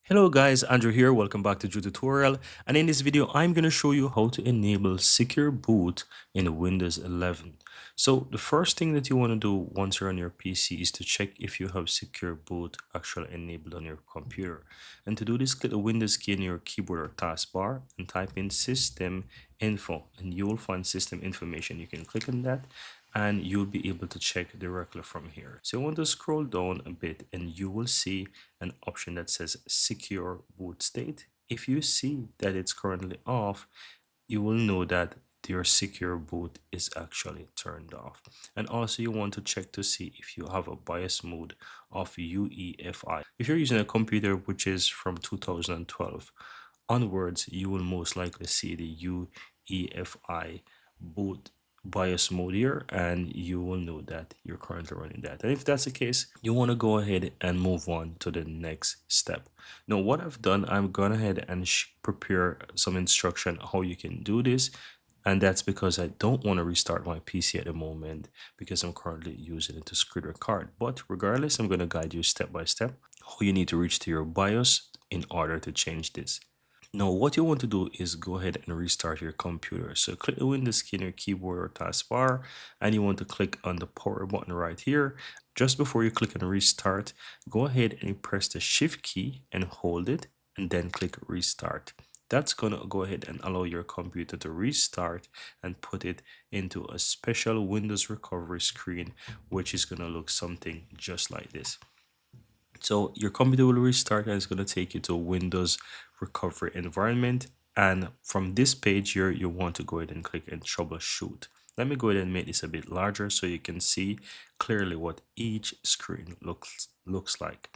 Hello guys, Andrew here. Welcome back to the tutorial. And in this video, I'm going to show you how to enable secure boot in Windows 11. So the first thing that you want to do once you're on your PC is to check if you have secure boot actually enabled on your computer. And to do this, click the Windows key in your keyboard or taskbar and type in system info and you will find system information. You can click on that and you'll be able to check directly from here. So you want to scroll down a bit and you will see an option that says secure boot state. If you see that it's currently off, you will know that your secure boot is actually turned off. And also you want to check to see if you have a BIOS mode of UEFI. If you're using a computer which is from 2012 onwards, you will most likely see the UEFI boot BIOS mode here, and you will know that you're currently running that. And if that's the case, you want to go ahead and move on to the next step. Now what I've done, I'm gone ahead and prepare some instruction how you can do this, and that's because I don't want to restart my PC at the moment because I'm currently using it to screen record. But regardless, I'm going to guide you step by step how you need to reach to your BIOS in order to change this. Now, what you want to do is go ahead and restart your computer. So click the Windows key in your keyboard or taskbar, and you want to click on the power button right here. Just before you click on restart, go ahead and press the shift key and hold it, and then click restart. That's gonna go ahead and allow your computer to restart and put it into a special Windows recovery screen, which is gonna look something just like this. So your computer will restart and it's going to take you to a Windows recovery environment. And from this page here, you want to go ahead and click and troubleshoot. Let me go ahead and make this a bit larger so you can see clearly what each screen looks like.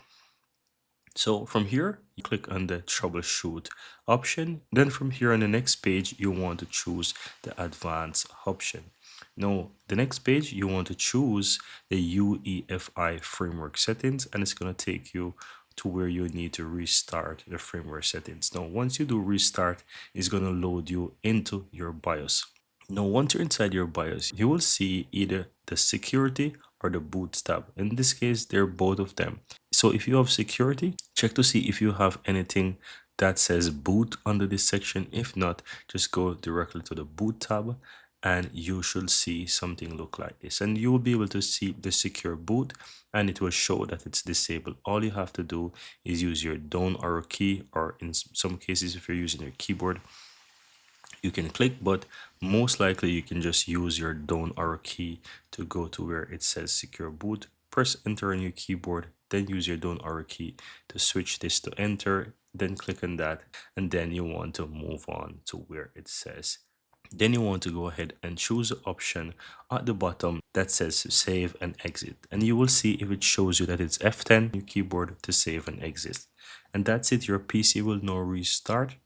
So from here, you click on the troubleshoot option. Then from here on the next page, you want to choose the advanced option. Now, the next page, you want to choose the UEFI framework settings, and it's going to take you to where you need to restart the firmware settings. Now, once you do restart, it's going to load you into your BIOS. Now, once you're inside your BIOS, you will see either the security or the boot tab. In this case, they're both of them. So if you have security, check to see if you have anything that says boot under this section. If not, just go directly to the boot tab and you should see something look like this. And you will be able to see the secure boot and it will show that it's disabled. All you have to do is use your down arrow key, or in some cases, if you're using your keyboard, you can click, but most likely you can just use your down arrow key to go to where it says secure boot. Press enter on your keyboard, then use your down arrow key to switch this to enter, then click on that, and then you want to move on to where it says. Then you want to go ahead and choose the option at the bottom that says save and exit, and you will see if it shows you that it's F10 on your keyboard to save and exit. And that's it. Your PC will now restart.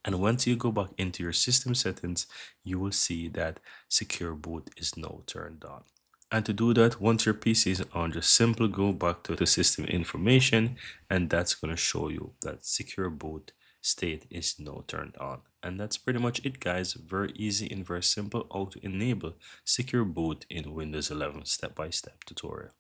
And once you go back into your system settings, you will see that secure boot is now turned on. And to do that, once your PC is on, just simply go back to the system information, and that's going to show you that secure boot state is now turned on. And that's pretty much it, guys. Very easy and very simple how to enable secure boot in Windows 11 step-by-step tutorial.